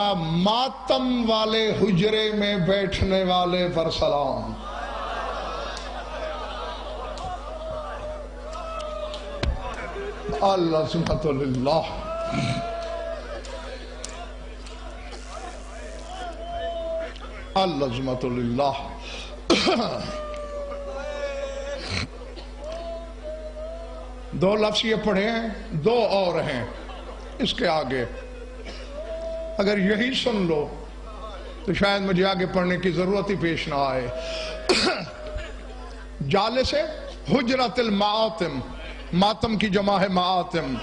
ماتم والے حجرے میں بیٹھنے والے پر سلام۔ العظمت للہ۔ العظمت للہ۔ دو لفظ یہ پڑھے ہیں، دو اور ہیں اس کے آگے، اگر یہی سن لو تو شاید مجھے آگے پڑھنے کی ضرورت ہی پیش نہ آئے۔ جالس حجرت المعاتم، ماتم کی جمع ہے معاتم،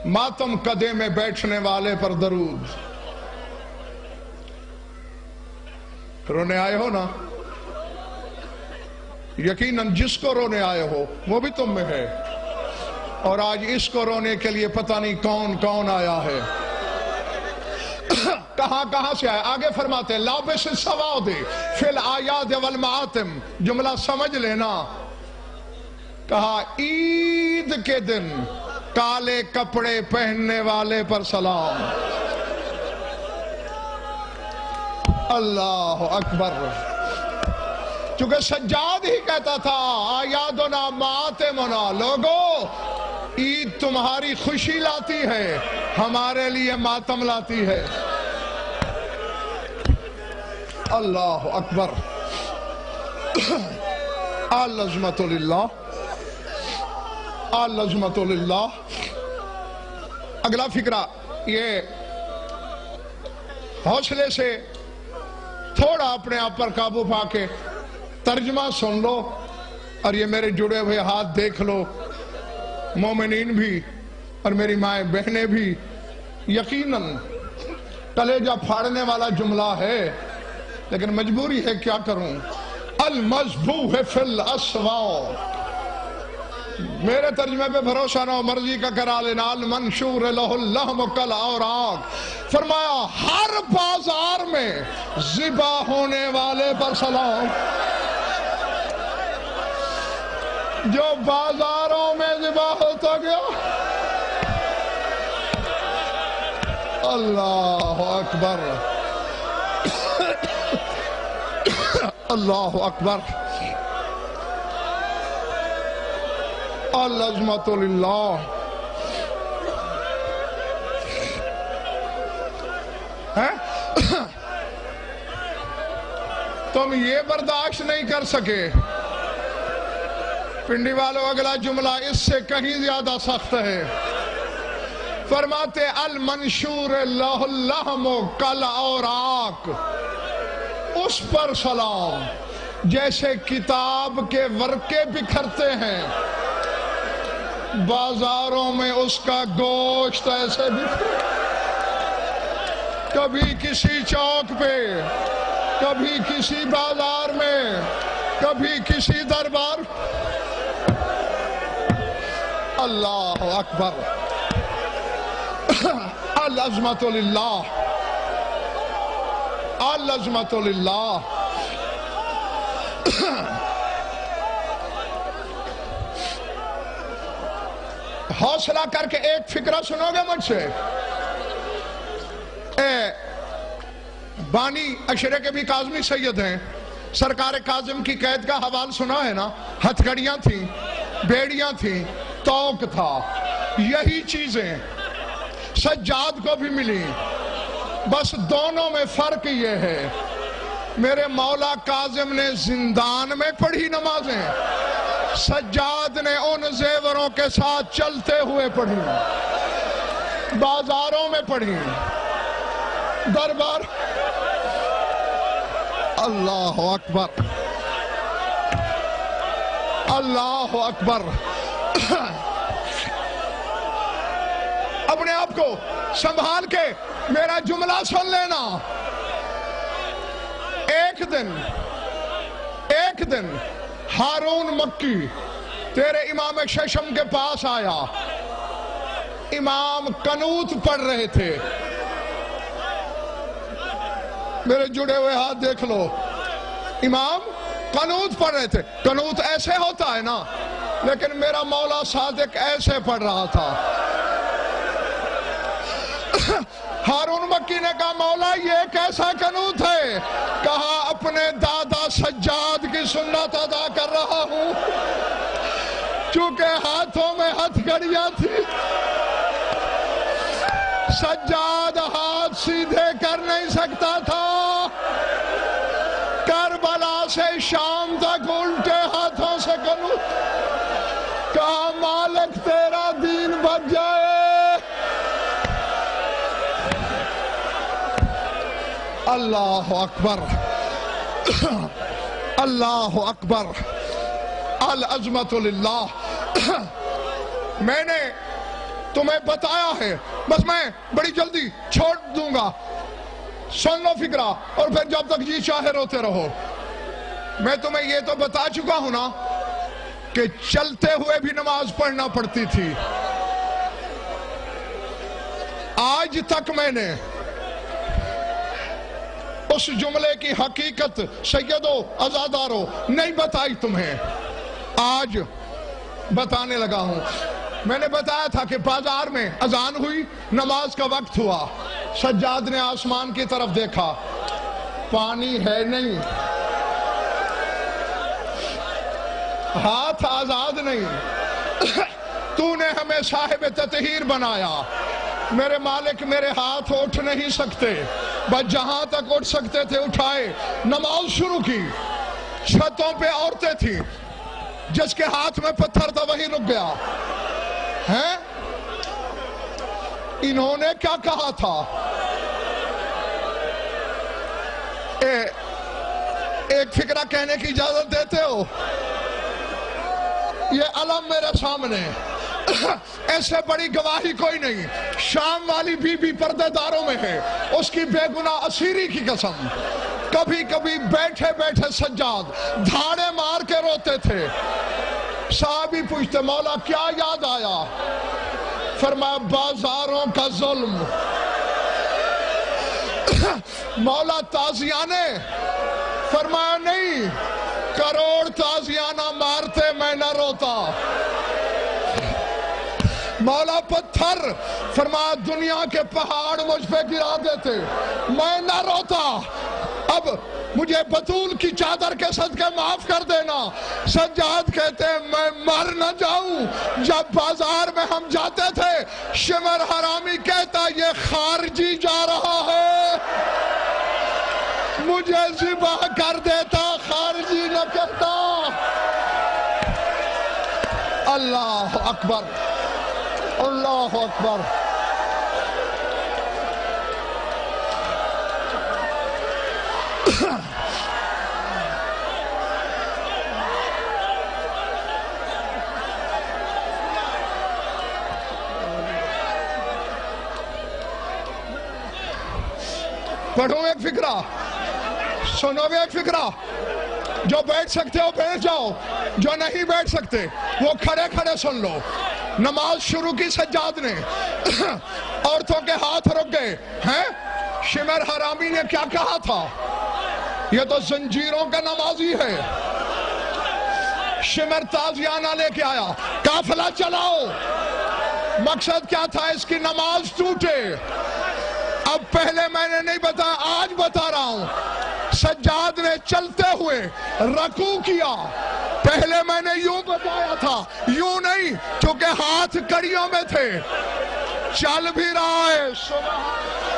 ماتم کدے میں بیٹھنے والے پر درود۔ رونے آئے ہو نا؟ یقیناً جس کو رونے آئے ہو وہ بھی تم میں ہے، اور آج اس کو رونے کے لیے پتہ نہیں کون کون آیا ہے، کہاں سے آیا۔ آگے فرماتے ہیں لابس السواد فی الآیاد والمعاتم، جملہ سمجھ لینا۔ کہا عید کے دن کالے کپڑے پہننے والے پر سلام۔ اللہ اکبر۔ چونکہ سجاد ہی کہتا تھا آیادنا معاتمنا، لوگو عید تمہاری خوشی لاتی ہے، ہمارے لیے ماتم لاتی ہے۔ اللہ اکبر۔ العظمت للہ۔ العظمت للہ۔ اگلا فقرہ، یہ حوصلے سے تھوڑا اپنے آپ پر قابو پا کے ترجمہ سن لو، اور یہ میرے جڑے ہوئے ہاتھ دیکھ لو، مومنین بھی اور میری مائیں بہنیں بھی۔ یقیناً کلیجہ پھاڑنے والا جملہ ہے، لیکن مجبوری ہے، کیا کروں۔ المذبوح فی الاسواق، میرے ترجمے پہ بھروسہ نہ ہو، مرضی کا کرا لینا۔ المنشور لہ اللحم کالعوراق، فرمایا ہر بازار میں ذبح ہونے والے پر سلام۔ جو بازاروں میں ذبح ہوتا گیا، اللہ اکبر۔ اللہ اکبر۔ العظمت للہ۔ تم یہ برداشت نہیں کر سکے، پنڈی والوں اگلا جملہ اس سے کہیں زیادہ سخت ہے۔ فرماتے المنشور لہ اللحم کالعوراق، اس پر سلام جیسے کتاب کے ورقے بکھرتے ہیں، بازاروں میں اس کا گوشت ایسے بکھرے، کبھی کسی چوک پہ، کبھی کسی بازار میں، کبھی کسی دربار۔ اللہ اکبر۔ العظمت للہ۔ العظمت للہ۔ حوصلہ کر کے ایک فقرہ سنو گے مجھ سے۔ بانی عشرے کے بھی کاظمی سید ہیں، سرکار کاظم کی قید کا حوال سنا ہے نا؟ ہتھ گھڑیاں تھیں، بیڑیاں تھیں، توق تھا، یہی چیزیں سجاد کو بھی ملی، بس دونوں میں فرق یہ ہے، میرے مولا کاظم نے زندان میں پڑھی نمازیں، سجاد نے ان زیوروں کے ساتھ چلتے ہوئے پڑھی، بازاروں میں پڑھی، دربار۔ اللہ اکبر۔ اللہ اکبر۔ اپنے آپ کو سنبھال کے میرا جملہ سن لینا۔ ایک دن ہارون مکی تیرے امام ششم کے پاس آیا، امام قنوت پڑھ رہے تھے، میرے جڑے ہوئے ہاتھ دیکھ لو، امام قنوت پڑھ رہے تھے۔ قنوت ایسے ہوتا ہے نا، لیکن میرا مولا صادق ایسے پڑھ رہا تھا۔ ہارون مکی نے کہا مولا یہ کیسا قنوت ہے؟ کہا اپنے دادا سجاد کی سنت ادا کر رہا ہوں، چونکہ ہاتھوں میں ہتھ کڑیاں تھی، سجاد ہاتھ سیدھے کر نہیں سکتا تھا، کربلا سے شام تک الٹے ہاتھوں سے قنوت۔ کہا مالک تیرا دین بچ جائے۔ اللہ اکبر، اللہ اکبر، العظمت للہ۔ میں نے تمہیں بتایا ہے، بس میں بڑی جلدی چھوڑ دوں گا، سن لو فکرہ، اور پھر جب تک جی چاہے روتے رہو۔ میں تمہیں یہ تو بتا چکا ہوں نا کہ چلتے ہوئے بھی نماز پڑھنا پڑتی تھی۔ آج تک میں نے اس جملے کی حقیقت سیدو عزادارو نہیں بتائی تمہیں، آج بتانے لگا ہوں۔ میں نے بتایا تھا کہ بازار میں اذان ہوئی، نماز کا وقت ہوا، سجاد نے آسمان کی طرف دیکھا، پانی ہے نہیں، ہاتھ آزاد نہیں۔ تو نے ہمیں صاحب تطہیر بنایا، میرے مالک میرے ہاتھ اٹھ نہیں سکتے، بس جہاں تک اٹھ سکتے تھے اٹھائے، نماز شروع کی۔ چھتوں پہ عورتیں تھیں، جس کے ہاتھ میں پتھر تھا وہی رک گیا۔ ہیں؟ انہوں نے کیا کہا تھا؟ ایک فکرہ کہنے کی اجازت دیتے ہو؟ یہ علم میرے سامنے، ایسے بڑی گواہی کوئی نہیں۔ شام والی بی بی پردے داروں میں ہے، اس کی بے گناہ اسیری کی قسم۔ کبھی کبھی بیٹھے بیٹھے سجاد دھاڑے مار کے روتے تھے۔ صحابی پوچھتے مولا کیا یاد آیا؟ فرمایا بازاروں کا ظلم۔ مولا تازیانے؟ فرمایا نہیں، کروڑ تازیانہ مارتے میں نہ روتا۔ مولا پتھر؟ فرمایا دنیا کے پہاڑ مجھ پہ گرا دیتے میں نہ روتا۔ اب مجھے بطول کی چادر کے صدقے معاف کر دینا۔ سجاد کہتے ہیں میں مر نہ جاؤں۔ جب بازار میں ہم جاتے تھے، شمر حرامی کہتا یہ خارجی جا رہا ہے، مجھے ذبح کر دیتا، خارجی نہ کہتا۔ اللہ اکبر، اللہ اکبر۔ پڑھو ایک فکرہ، سنو ایک فکرہ۔ جو بیٹھ سکتے ہو بیٹھ جاؤ، جو نہیں بیٹھ سکتے وہ کھڑے کھڑے سن لو۔ نماز شروع کی سجاد نے، عورتوں کے ہاتھ رک گئے ہیں۔ شمر حرامی نے کیا کہا تھا؟ یہ تو زنجیروں کا نمازی ہے۔ شمر تازیانہ لے کے آیا، قافلہ چلاؤ۔ مقصد کیا تھا؟ اس کی نماز ٹوٹے۔ اب پہلے میں نے نہیں بتایا، آج بتا رہا ہوں۔ سجاد نے چلتے ہوئے رکوع کیا، پہلے میں نے یوں بتایا تھا، یوں نہیں، کیونکہ ہاتھ کڑیوں میں تھے۔ چل بھی رہا ہے، سبحان